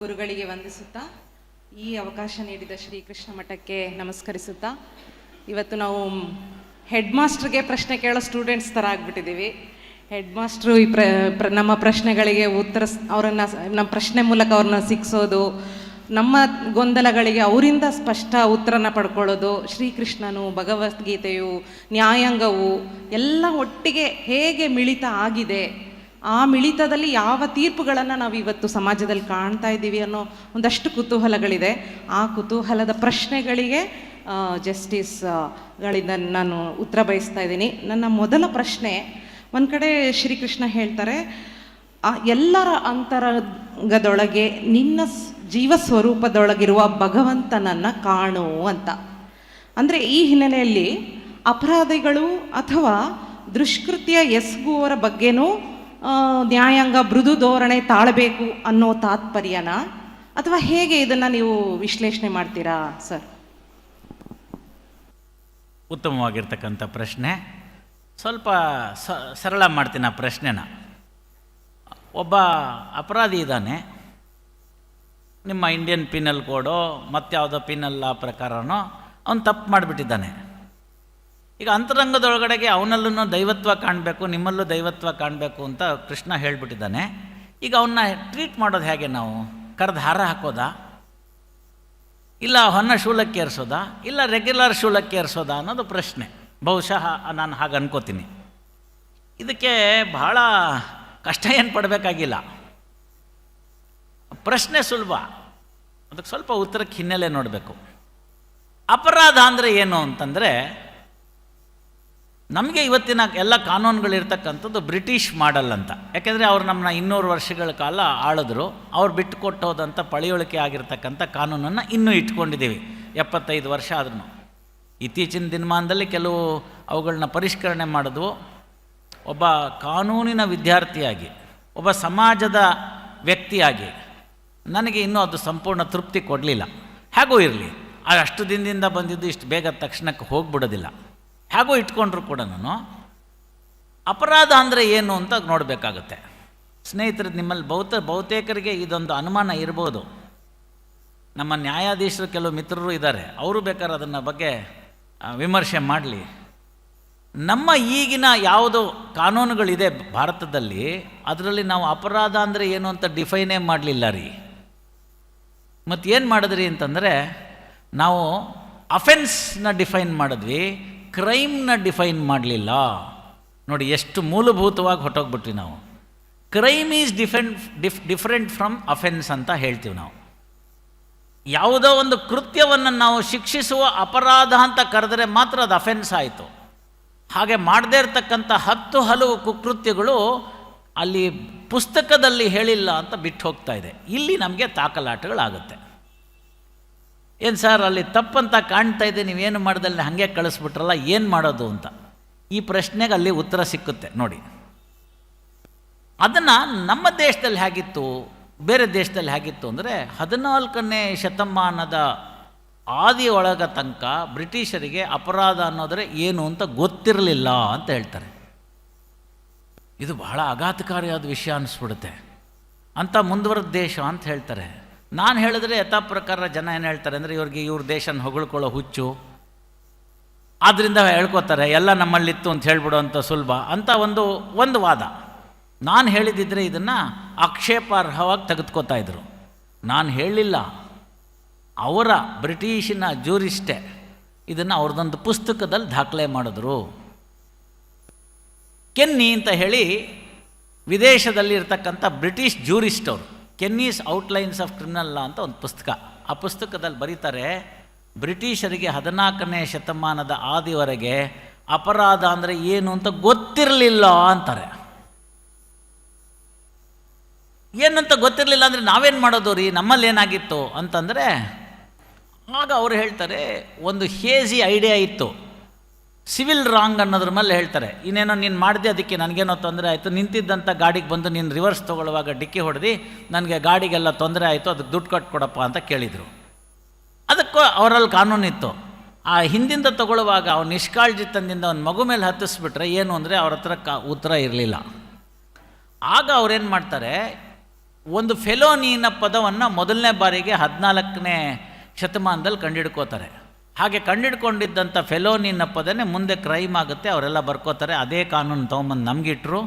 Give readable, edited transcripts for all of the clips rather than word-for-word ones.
ಗುರುಗಳಿಗೆ ವಂದಿಸುತ್ತಾ ಈ ಅವಕಾಶ ನೀಡಿದ ಶ್ರೀಕೃಷ್ಣ ಮಠಕ್ಕೆ ನಮಸ್ಕರಿಸುತ್ತಾ ಇವತ್ತು ನಾವು ಹೆಡ್ ಮಾಸ್ಟರ್ಗೆ ಪ್ರಶ್ನೆ ಕೇಳೋ ಸ್ಟೂಡೆಂಟ್ಸ್ ಥರ ಆಗಿಬಿಟ್ಟಿದ್ದೀವಿ. ಹೆಡ್ ಮಾಸ್ಟ್ರು ಈ ನಮ್ಮ ಪ್ರಶ್ನೆಗಳಿಗೆ ಅವರನ್ನು ನಮ್ಮ ಪ್ರಶ್ನೆ ಮೂಲಕ ಅವ್ರನ್ನ ಸಿಕ್ಸೋದು, ನಮ್ಮ ಗೊಂದಲಗಳಿಗೆ ಅವರಿಂದ ಸ್ಪಷ್ಟ ಉತ್ತರನ ಪಡ್ಕೊಳ್ಳೋದು, ಶ್ರೀಕೃಷ್ಣನು, ಭಗವದ್ಗೀತೆಯು, ನ್ಯಾಯಾಂಗವು ಎಲ್ಲ ಒಟ್ಟಿಗೆ ಹೇಗೆ ಮಿಳಿತ ಆಗಿದೆ, ಆ ಮಿಳಿತದಲ್ಲಿ ಯಾವ ತೀರ್ಪುಗಳನ್ನು ನಾವು ಇವತ್ತು ಸಮಾಜದಲ್ಲಿ ಕಾಣ್ತಾ ಇದ್ದೀವಿ ಅನ್ನೋ ಒಂದಷ್ಟು ಕುತೂಹಲಗಳಿದೆ. ಆ ಕುತೂಹಲದ ಪ್ರಶ್ನೆಗಳಿಗೆ ಜಸ್ಟಿಸ್ಗಳಿಂದ ನಾನು ಉತ್ತರ ಬಯಸ್ತಾ ಇದ್ದೀನಿ. ನನ್ನ ಮೊದಲ ಪ್ರಶ್ನೆ, ಒಂದು ಕಡೆ ಶ್ರೀಕೃಷ್ಣ ಹೇಳ್ತಾರೆ, ಎಲ್ಲರ ಅಂತರಂಗದೊಳಗೆ ನಿನ್ನ ಜೀವ ಸ್ವರೂಪದೊಳಗಿರುವ ಭಗವಂತನನ್ನು ಕಾಣು ಅಂತ. ಅಂದರೆ ಈ ಹಿನ್ನೆಲೆಯಲ್ಲಿ ಅಪರಾಧಿಗಳು ಅಥವಾ ದುಷ್ಕೃತ್ಯ ಎಸಗುವವರ ಬಗ್ಗೆನೂ ನ್ಯಾಯಾಂಗ ಮೃದು ಧೋರಣೆ ತಾಳಬೇಕು ಅನ್ನೋ ತಾತ್ಪರ್ಯನ, ಅಥವಾ ಹೇಗೆ ಇದನ್ನು ನೀವು ವಿಶ್ಲೇಷಣೆ ಮಾಡ್ತೀರಾ ಸರ್? ಉತ್ತಮವಾಗಿರ್ತಕ್ಕಂಥ ಪ್ರಶ್ನೆ. ಸ್ವಲ್ಪ ಸರಳ ಮಾಡ್ತೀನಿ ಆ ಪ್ರಶ್ನೆನ. ಒಬ್ಬ ಅಪರಾಧಿ ಇದ್ದಾನೆ, ನಿಮ್ಮ ಇಂಡಿಯನ್ ಪಿನಲ್ ಕೋಡೋ ಮತ್ತಾವುದೋ ಪಿನಲ್ ಲಾ ಪ್ರಕಾರನೋ ಅವನು ತಪ್ಪು ಮಾಡಿಬಿಟ್ಟಿದ್ದಾನೆ. ಈಗ ಅಂತರಂಗದೊಳಗಡೆಗೆ ಅವನಲ್ಲೂ ದೈವತ್ವ ಕಾಣಬೇಕು, ನಿಮ್ಮಲ್ಲೂ ದೈವತ್ವ ಕಾಣಬೇಕು ಅಂತ ಕೃಷ್ಣ ಹೇಳಿಬಿಟ್ಟಿದ್ದಾನೆ. ಈಗ ಅವನ್ನ ಟ್ರೀಟ್ ಮಾಡೋದು ಹೇಗೆ? ನಾವು ಕರೆದು ಹಾರ ಹಾಕೋದಾ, ಇಲ್ಲ ಹೊನ್ನ ಶೂಲಕ್ಕೆ ಏರಿಸೋದಾ, ಇಲ್ಲ ರೆಗ್ಯುಲರ್ ಶೂಲಕ್ಕೆ ಏರಿಸೋದಾ ಅನ್ನೋದು ಪ್ರಶ್ನೆ. ಬಹುಶಃ ನಾನು ಹಾಗೆ ಅನ್ಕೋತೀನಿ. ಇದಕ್ಕೆ ಬಹಳ ಕಷ್ಟ ಏನು ಪಡಬೇಕಾಗಿಲ್ಲ, ಪ್ರಶ್ನೆ ಸುಲಭ. ಅದಕ್ಕೆ ಸ್ವಲ್ಪ ಉತ್ತರಕ್ಕೆ ಹಿನ್ನೆಲೆ ನೋಡಬೇಕು. ಅಪರಾಧ ಅಂದರೆ ಏನು ಅಂತಂದರೆ, ನಮಗೆ ಇವತ್ತಿನ ಎಲ್ಲ ಕಾನೂನುಗಳಿರ್ತಕ್ಕಂಥದ್ದು ಬ್ರಿಟಿಷ್ ಮಾಡಲ್ ಅಂತ. ಯಾಕೆಂದರೆ ಅವ್ರು ನಮ್ಮನ್ನ 200 ವರ್ಷಗಳ ಕಾಲ ಆಳಿದ್ರು. ಅವ್ರು ಬಿಟ್ಟು ಕೊಟ್ಟೋದಂಥ ಪಳೆಯುಳಿಕೆ ಆಗಿರ್ತಕ್ಕಂಥ ಕಾನೂನನ್ನು ಇನ್ನೂ ಇಟ್ಕೊಂಡಿದ್ದೀವಿ 75 ವರ್ಷ ಆದ್ರೂ. ಇತ್ತೀಚಿನ ದಿನಮಾನದಲ್ಲಿ ಕೆಲವು ಅವುಗಳನ್ನ ಪರಿಷ್ಕರಣೆ ಮಾಡಿದ್ವು. ಒಬ್ಬ ಕಾನೂನಿನ ವಿದ್ಯಾರ್ಥಿಯಾಗಿ, ಒಬ್ಬ ಸಮಾಜದ ವ್ಯಕ್ತಿಯಾಗಿ ನನಗೆ ಇನ್ನೂ ಅದು ಸಂಪೂರ್ಣ ತೃಪ್ತಿ ಕೊಡಲಿಲ್ಲ. ಹೇಗೂ ಇರಲಿ, ಅಷ್ಟು ದಿನದಿಂದ ಬಂದಿದ್ದು ಇಷ್ಟು ಬೇಗ ತಕ್ಷಣಕ್ಕೆ ಹೋಗ್ಬಿಡೋದಿಲ್ಲ. ಹೇಗೂ ಇಟ್ಕೊಂಡ್ರು ಕೂಡ ನಾನು ಅಪರಾಧ ಅಂದರೆ ಏನು ಅಂತ ನೋಡಬೇಕಾಗುತ್ತೆ. ಸ್ನೇಹಿತರು, ನಿಮ್ಮಲ್ಲಿ ಬಹುತೇಕರಿಗೆ ಇದೊಂದು ಅನುಮಾನ ಇರ್ಬೋದು. ನಮ್ಮ ನ್ಯಾಯಾಧೀಶರು ಕೆಲವು ಮಿತ್ರರು ಇದ್ದಾರೆ, ಅವರು ಬೇಕಾದ್ರೆ ಅದನ್ನು ಬಗ್ಗೆ ವಿಮರ್ಶೆ ಮಾಡಲಿ. ನಮ್ಮ ಈಗಿನ ಯಾವುದು ಕಾನೂನುಗಳಿದೆ ಭಾರತದಲ್ಲಿ, ಅದರಲ್ಲಿ ನಾವು ಅಪರಾಧ ಅಂದರೆ ಏನು ಅಂತ ಡಿಫೈನೇ ಮಾಡಲಿಲ್ಲ ರೀ. ಮತ್ತು ಏನು ಮಾಡಿದ್ರಿ ಅಂತಂದರೆ, ನಾವು ಅಫೆನ್ಸ್ನ ಡಿಫೈನ್ ಮಾಡಿದ್ವಿ, ಕ್ರೈಮ್ನ ಡಿಫೈನ್ ಮಾಡಲಿಲ್ಲ. ನೋಡಿ ಎಷ್ಟು ಮೂಲಭೂತವಾಗಿ ಹೊಟ್ಟೋಗ್ಬಿಟ್ವಿ ನಾವು. Crime is different from offence ಅಂತ ಹೇಳ್ತೀವಿ ನಾವು. ಯಾವುದೋ ಒಂದು ಕೃತ್ಯವನ್ನು ನಾವು ಶಿಕ್ಷಿಸುವ ಅಪರಾಧ ಅಂತ ಕರೆದರೆ ಮಾತ್ರ ಅದು ಅಫೆನ್ಸ್ ಆಯಿತು. ಹಾಗೆ ಮಾಡದೇ ಇರತಕ್ಕಂಥ 10 ಹಲವು ಕುಕೃತ್ಯಗಳು ಅಲ್ಲಿ ಪುಸ್ತಕದಲ್ಲಿ ಹೇಳಿಲ್ಲ ಅಂತ ಬಿಟ್ಟು ಹೋಗ್ತಾ ಇದೆ. ಇಲ್ಲಿ ನಮಗೆ ತಾಕಲಾಟಗಳಾಗುತ್ತೆ. ಏನು ಸರ್ ಅಲ್ಲಿ ತಪ್ಪಂತ ಕಾಣ್ತಾ ಇದೆ, ನೀವೇನು ಮಾಡ್ದಲ್ಲಿ ಹಾಗೆ ಕಳಿಸ್ಬಿಟ್ರಲ್ಲ, ಏನು ಮಾಡೋದು ಅಂತ ಈ ಪ್ರಶ್ನೆಗೆ ಅಲ್ಲಿ ಉತ್ತರ ಸಿಕ್ಕುತ್ತೆ ನೋಡಿ. ಅದನ್ನು ನಮ್ಮ ದೇಶದಲ್ಲಿ ಹೇಗಿತ್ತು, ಬೇರೆ ದೇಶದಲ್ಲಿ ಹೇಗಿತ್ತು ಅಂದರೆ, 14ನೇ ಶತಮಾನದ ಆದಿಯೊಳಗ ತನಕ ಬ್ರಿಟಿಷರಿಗೆ ಅಪರಾಧ ಅನ್ನೋದ್ರೆ ಏನು ಅಂತ ಗೊತ್ತಿರಲಿಲ್ಲ ಅಂತ ಹೇಳ್ತಾರೆ. ಇದು ಬಹಳ ಆಘಾತಕಾರಿಯಾದ ವಿಷಯ ಅನ್ನಿಸ್ಬಿಡುತ್ತೆ. ಅಂಥ ಮುಂದುವರೆದ ದೇಶ ಅಂತ ಹೇಳ್ತಾರೆ. ನಾನು ಹೇಳಿದ್ರೆ ಯಥಾ ಪ್ರಕಾರ ಜನ ಏನು ಹೇಳ್ತಾರೆ ಅಂದರೆ, ಇವ್ರ ದೇಶನ ಹೊಗಳ್ಕೊಳ್ಳೋ ಹುಚ್ಚು, ಆದ್ದರಿಂದ ಹೇಳ್ಕೊತಾರೆ ಎಲ್ಲ ನಮ್ಮಲ್ಲಿತ್ತು ಅಂತ ಹೇಳ್ಬಿಡೋವಂಥ ಸುಲಭ ಅಂತ ಒಂದು ವಾದ. ನಾನು ಹೇಳಿದಿದ್ರೆ ಇದನ್ನು ಆಕ್ಷೇಪಾರ್ಹವಾಗಿ ತೆಗೆದುಕೋತಾ ಇದ್ರು. ನಾನು ಹೇಳಲಿಲ್ಲ, ಅವರ ಬ್ರಿಟಿಷಿನ ಜೂರಿಸ್ಟೇ ಇದನ್ನು ಅವ್ರದ್ದೊಂದು ಪುಸ್ತಕದಲ್ಲಿ ದಾಖಲೆ ಮಾಡಿದ್ರು. ಕೆನ್ನಿ ಅಂತ ಹೇಳಿ ವಿದೇಶದಲ್ಲಿ ಇರ್ತಕ್ಕಂಥ ಬ್ರಿಟಿಷ್ ಜೂರಿಸ್ಟ್ ಅವರು, ಕೆನ್ನೀಸ್ ಔಟ್ಲೈನ್ಸ್ ಆಫ್ ಕ್ರಿಮಿನಲ್ ಲಾ ಅಂತ ಒಂದು ಪುಸ್ತಕ. ಆ ಪುಸ್ತಕದಲ್ಲಿ ಬರೀತಾರೆ, ಬ್ರಿಟಿಷರಿಗೆ 14ನೇ ಶತಮಾನದ ಆದಿವರೆಗೆ ಅಪರಾಧ ಅಂದರೆ ಏನು ಅಂತ ಗೊತ್ತಿರಲಿಲ್ಲ ಅಂತಾರೆ. ಏನಂತ ಗೊತ್ತಿರಲಿಲ್ಲ ಅಂದರೆ ನಾವೇನು ಮಾಡೋದು ರೀ, ನಮ್ಮಲ್ಲಿ ಏನಾಗಿತ್ತು ಅಂತಂದರೆ, ಆಗ ಅವರು ಹೇಳ್ತಾರೆ ಒಂದು ಹೇಜಿ ಐಡಿಯಾ ಇತ್ತು. ಸಿವಿಲ್ ರಾಂಗ್ ಅನ್ನೋದ್ರ ಮೇಲೆ ಹೇಳ್ತಾರೆ, ಇನ್ನೇನೋ ನೀನು ಮಾಡಿದೆ ಅದಕ್ಕೆ ನನಗೇನೋ ತೊಂದರೆ ಆಯಿತು, ನಿಂತಿದ್ದಂಥ ಗಾಡಿಗೆ ಬಂದು ನೀನು ರಿವರ್ಸ್ ತೊಗೊಳ್ಳುವಾಗ ಡಿಕ್ಕಿ ಹೊಡೆದು ನನಗೆ ಗಾಡಿಗೆಲ್ಲ ತೊಂದರೆ ಆಯಿತು, ಅದಕ್ಕೆ ದುಡ್ಡು ಕಟ್ಕೊಡಪ್ಪ ಅಂತ ಕೇಳಿದರು. ಅದಕ್ಕೂ ಅವರಲ್ಲಿ ಕಾನೂನಿತ್ತು. ಆ ಹಿಂದಿಂದ ತೊಗೊಳ್ಳುವಾಗ ಅವ್ನು ನಿಷ್ಕಾಳಜಿತನದಿಂದ ಅವ್ನ ಮಗು ಮೇಲೆ ಹತ್ತಿಸ್ಬಿಟ್ರೆ ಏನು ಅಂದರೆ ಅವ್ರ ಹತ್ರ ಉತ್ತರ ಇರಲಿಲ್ಲ. ಆಗ ಅವ್ರೇನು ಮಾಡ್ತಾರೆ, ಒಂದು ಫೆಲೋನಿನ ಪದವನ್ನು ಮೊದಲನೇ ಬಾರಿಗೆ 14ನೇ ಶತಮಾನದಲ್ಲಿ ಕಂಡುಹಿಡ್ಕೋತಾರೆ. ಹಾಗೆ ಕಂಡುಹಿಡ್ಕೊಂಡಿದ್ದಂಥ ಫೆಲೋನಿನ ಪದನೇ ಮುಂದೆ ಕ್ರೈಮ್ ಆಗುತ್ತೆ, ಅವರೆಲ್ಲ ಬರ್ಕೋತಾರೆ. ಅದೇ ಕಾನೂನು ತೊಗೊಂಬಂದು ನಮಗಿಟ್ರು.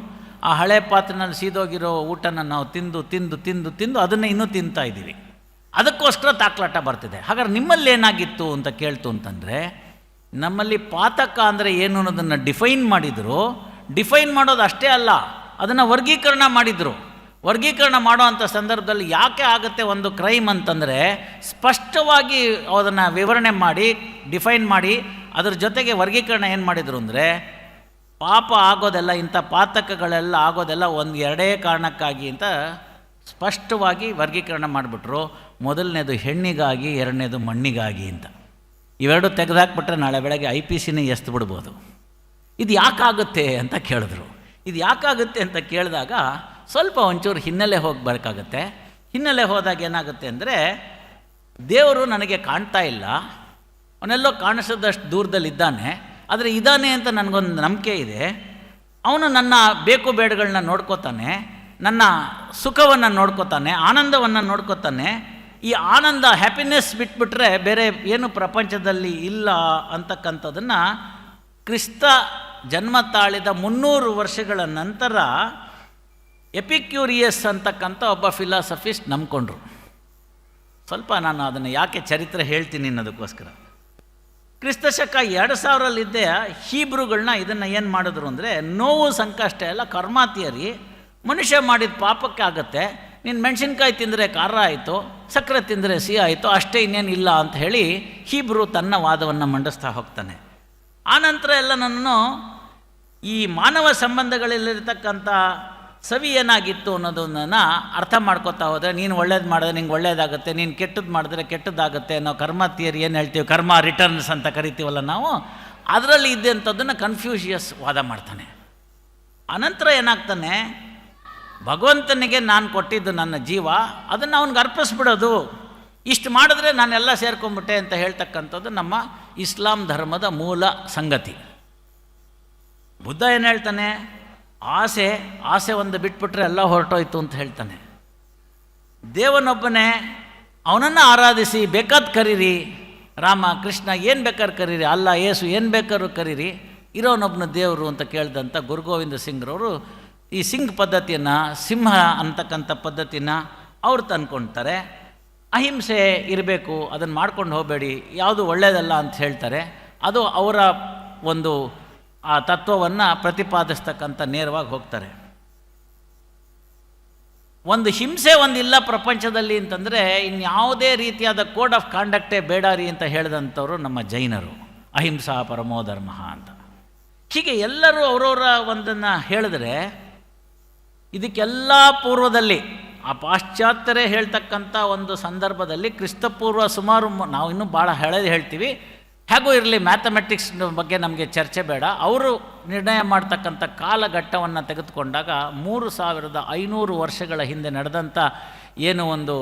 ಆ ಹಳೆ ಪಾತ್ರೆನಲ್ಲಿ ಸೀದೋಗಿರೋ ಊಟನ ನಾವು ತಿಂದು ತಿಂದು ತಿಂದು ತಿಂದು ಅದನ್ನೇ ಇನ್ನೂ ತಿಂತಾ ಇದ್ದೀವಿ. ಅದಕ್ಕೋಸ್ಕರ ತಾಕ್ಲಾಟ ಬರ್ತಿದೆ. ಹಾಗಾದ್ರೆ ನಿಮ್ಮಲ್ಲಿ ಏನಾಗಿತ್ತು ಅಂತ ಕೇಳ್ತು ಅಂತಂದರೆ, ನಮ್ಮಲ್ಲಿ ಪಾತಕ ಅಂದರೆ ಏನು ಅನ್ನೋದನ್ನು ಡಿಫೈನ್ ಮಾಡಿದರು. ಡಿಫೈನ್ ಮಾಡೋದು ಅಷ್ಟೇ ಅಲ್ಲ, ಅದನ್ನು ವರ್ಗೀಕರಣ ಮಾಡಿದರು. ವರ್ಗೀಕರಣ ಮಾಡೋ ಅಂಥ ಸಂದರ್ಭದಲ್ಲಿ ಯಾಕೆ ಆಗುತ್ತೆ ಒಂದು ಕ್ರೈಮ್ ಅಂತಂದರೆ, ಸ್ಪಷ್ಟವಾಗಿ ಅದನ್ನು ವಿವರಣೆ ಮಾಡಿ ಡಿಫೈನ್ ಮಾಡಿ ಅದ್ರ ಜೊತೆಗೆ ವರ್ಗೀಕರಣ ಏನು ಮಾಡಿದರು ಅಂದರೆ, ಪಾಪ ಆಗೋದೆಲ್ಲ, ಇಂಥ ಪಾತಕಗಳೆಲ್ಲ ಆಗೋದೆಲ್ಲ ಒಂದು ಎರಡೇ ಕಾರಣಕ್ಕಾಗಿ ಅಂತ ಸ್ಪಷ್ಟವಾಗಿ ವರ್ಗೀಕರಣ ಮಾಡಿಬಿಟ್ರು. ಮೊದಲನೇದು ಹೆಣ್ಣಿಗಾಗಿ, ಎರಡನೇದು ಮಣ್ಣಿಗಾಗಿ ಅಂತ. ಇವೆರಡು ತೆಗೆದುಹಾಕ್ಬಿಟ್ರೆ ನಾಳೆ ಬೆಳಗ್ಗೆ IPCನೇ ಎಸ್ದು ಬಿಡ್ಬೋದು. ಇದು ಯಾಕಾಗುತ್ತೆ ಅಂತ ಕೇಳಿದ್ರು. ಇದು ಯಾಕಾಗುತ್ತೆ ಅಂತ ಕೇಳಿದಾಗ ಸ್ವಲ್ಪ ಒಂಚೂರು ಹಿನ್ನೆಲೆ ಹೋಗಬೇಕಾಗತ್ತೆ. ಹಿನ್ನೆಲೆ ಹೋದಾಗ ಏನಾಗುತ್ತೆ ಅಂದರೆ, ದೇವರು ನನಗೆ ಕಾಣ್ತಾ ಇಲ್ಲ, ಅವನೆಲ್ಲೋ ಕಾಣಿಸೋದಷ್ಟು ದೂರದಲ್ಲಿದ್ದಾನೆ, ಆದರೆ ಇದ್ದಾನೆ ಅಂತ ನನಗೊಂದು ನಂಬಿಕೆ ಇದೆ. ಅವನು ನನ್ನ ಬೇಕು ಬೇಡಗಳನ್ನ ನೋಡ್ಕೋತಾನೆ, ನನ್ನ ಸುಖವನ್ನು ನೋಡ್ಕೋತಾನೆ, ಆನಂದವನ್ನು ನೋಡ್ಕೋತಾನೆ. ಈ ಆನಂದ, ಹ್ಯಾಪಿನೆಸ್ ಬಿಟ್ಬಿಟ್ರೆ ಬೇರೆ ಏನು ಪ್ರಪಂಚದಲ್ಲಿ ಇಲ್ಲ ಅಂತಕ್ಕಂಥದ್ದನ್ನು ಕ್ರಿಸ್ತ ಜನ್ಮ ತಾಳಿದ 300 ವರ್ಷಗಳ ನಂತರ ಎಪಿಕ್ಯೂರಿಯಸ್ ಅಂತಕ್ಕಂಥ ಒಬ್ಬ ಫಿಲಾಸಫಿಸ್ಟ್ ನಂಬ್ಕೊಂಡ್ರು. ಸ್ವಲ್ಪ ನಾನು ಅದನ್ನು ಯಾಕೆ ಚರಿತ್ರೆ ಹೇಳ್ತೀನಿ ಅನ್ನೋದಕ್ಕೋಸ್ಕರ. ಕ್ರಿಸ್ತಶಕ 2000ರಲ್ಲಿದ್ದೇ ಹೀಬ್ರುಗಳನ್ನ ಇದನ್ನು ಏನು ಮಾಡಿದ್ರು ಅಂದರೆ, ನೋವು ಸಂಕಷ್ಟ ಎಲ್ಲ ಕರ್ಮ ಥಿಯರಿ, ಮನುಷ್ಯ ಮಾಡಿದ ಪಾಪಕ್ಕೆ ಆಗುತ್ತೆ, ನೀನು ಮೆಣಸಿನ್ಕಾಯಿ ತಿಂದರೆ ಖಾರ ಆಯಿತು, ಸಕ್ಕರೆ ತಿಂದರೆ ಸಿಹಿ ಆಯಿತು, ಅಷ್ಟೇ, ಇನ್ನೇನಿಲ್ಲ ಅಂತ ಹೇಳಿ ಹೀಬ್ರು ತನ್ನ ವಾದವನ್ನು ಮಂಡಿಸ್ತಾ ಹೋಗ್ತಾನೆ. ಆನಂತರ ಎಲ್ಲ ನನ್ನನ್ನು ಈ ಮಾನವ ಸಂಬಂಧಗಳಲ್ಲಿರ್ತಕ್ಕಂಥ ಸವಿ ಏನಾಗಿತ್ತು ಅನ್ನೋದನ್ನು ಅರ್ಥ ಮಾಡ್ಕೋತಾ ಹೋದರೆ, ನೀನು ಒಳ್ಳೇದು ಮಾಡಿದ್ರೆ ನಿಂಗೆ ಒಳ್ಳೇದಾಗುತ್ತೆ, ನೀನು ಕೆಟ್ಟದ್ದು ಮಾಡಿದ್ರೆ ಕೆಟ್ಟದ್ದಾಗುತ್ತೆ ಅನ್ನೋ ಕರ್ಮ ಥಿಯರಿ ಏನು ಹೇಳ್ತೀವಿ, ಕರ್ಮ ರಿಟರ್ನ್ಸ್ ಅಂತ ಕರಿತೀವಲ್ಲ ನಾವು, ಅದರಲ್ಲಿ ಇದೆ ಅಂಥದ್ದನ್ನು ಕನ್ಫ್ಯೂಷಿಯಸ್ ವಾದ ಮಾಡ್ತಾನೆ. ಅನಂತರ ಏನಾಗ್ತಾನೆ, ಭಗವಂತನಿಗೆ ನಾನು ಕೊಟ್ಟಿದ್ದು ನನ್ನ ಜೀವ, ಅದನ್ನು ಅವನಿಗೆ ಅರ್ಪಿಸ್ಬಿಡೋದು, ಇಷ್ಟು ಮಾಡಿದ್ರೆ ನಾನೆಲ್ಲ ಸೇರ್ಕೊಂಡ್ಬಿಟ್ಟೆ ಅಂತ ಹೇಳ್ತಕ್ಕಂಥದ್ದು ನಮ್ಮ ಇಸ್ಲಾಂ ಧರ್ಮದ ಮೂಲ ಸಂಗತಿ. ಬುದ್ಧ ಏನು ಹೇಳ್ತಾನೆ, ಆಸೆ ಒಂದು ಬಿಟ್ಬಿಟ್ರೆ ಎಲ್ಲ ಹೊರಟೋಯ್ತು ಅಂತ ಹೇಳ್ತಾನೆ. ದೇವನೊಬ್ಬನೇ, ಅವನನ್ನು ಆರಾಧಿಸಿ, ಬೇಕಾದ ಕರೀರಿ, ರಾಮ ಕೃಷ್ಣ ಏನು ಬೇಕಾದ್ರೆ ಕರೀರಿ, ಅಲ್ಲ ಯೇಸು ಏನು ಬೇಕಾದ್ರೂ ಕರೀರಿ, ಇರೋನೊಬ್ಬನ ದೇವರು ಅಂತ ಕೇಳಿದಂಥ ಗುರು ಗೋವಿಂದ ಸಿಂಗ್ರವರು ಈ ಸಿಂಗ್ ಪದ್ಧತಿಯನ್ನು, ಸಿಂಹ ಅಂತಕ್ಕಂಥ ಪದ್ಧತಿನ ಅವ್ರು ತಂದ್ಕೊಳ್ತಾರೆ. ಅಹಿಂಸೆ ಇರಬೇಕು, ಅದನ್ನು ಮಾಡ್ಕೊಂಡು ಹೋಗಬೇಡಿ, ಯಾವುದು ಒಳ್ಳೆಯದಲ್ಲ ಅಂತ ಹೇಳ್ತಾರೆ. ಅದು ಅವರ ಒಂದು ಆ ತತ್ವವನ್ನು ಪ್ರತಿಪಾದಿಸ್ತಕ್ಕಂಥ ನೇರವಾಗಿ ಹೋಗ್ತಾರೆ. ಒಂದು ಹಿಂಸೆ ಒಂದಿಲ್ಲ ಪ್ರಪಂಚದಲ್ಲಿ ಅಂತಂದರೆ ಇನ್ಯಾವುದೇ ರೀತಿಯಾದ ಕೋಡ್ ಆಫ್ ಕಾಂಡಕ್ಟೇ ಬೇಡಾರಿ ಅಂತ ಹೇಳಿದಂಥವ್ರು ನಮ್ಮ ಜೈನರು, ಅಹಿಂಸಾ ಪರಮೋ ಧರ್ಮ ಅಂತ. ಹೀಗೆ ಎಲ್ಲರೂ ಅವರವರ ಒಂದನ್ನು ಹೇಳಿದ್ರೆ, ಇದಕ್ಕೆಲ್ಲ ಪೂರ್ವದಲ್ಲಿ ಆ ಪಾಶ್ಚಾತ್ಯರೇ ಹೇಳ್ತಕ್ಕಂಥ ಒಂದು ಸಂದರ್ಭದಲ್ಲಿ ಕ್ರಿಸ್ತಪೂರ್ವ ಸುಮಾರು, ನಾವು ಇನ್ನೂ ಭಾಳ ಹಳೆದು ಹೇಳ್ತೀವಿ, ಹೇಗೂ ಇರಲಿ ಮ್ಯಾಥಮೆಟಿಕ್ಸ್ ಬಗ್ಗೆ ನಮಗೆ ಚರ್ಚೆ ಬೇಡ, ಅವರು ನಿರ್ಣಯ ಮಾಡ್ತಕ್ಕಂಥ ಕಾಲಘಟ್ಟವನ್ನು ತೆಗೆದುಕೊಂಡಾಗ 3500 ವರ್ಷಗಳ ಹಿಂದೆ ನಡೆದಂಥ ಏನು ಒಂದು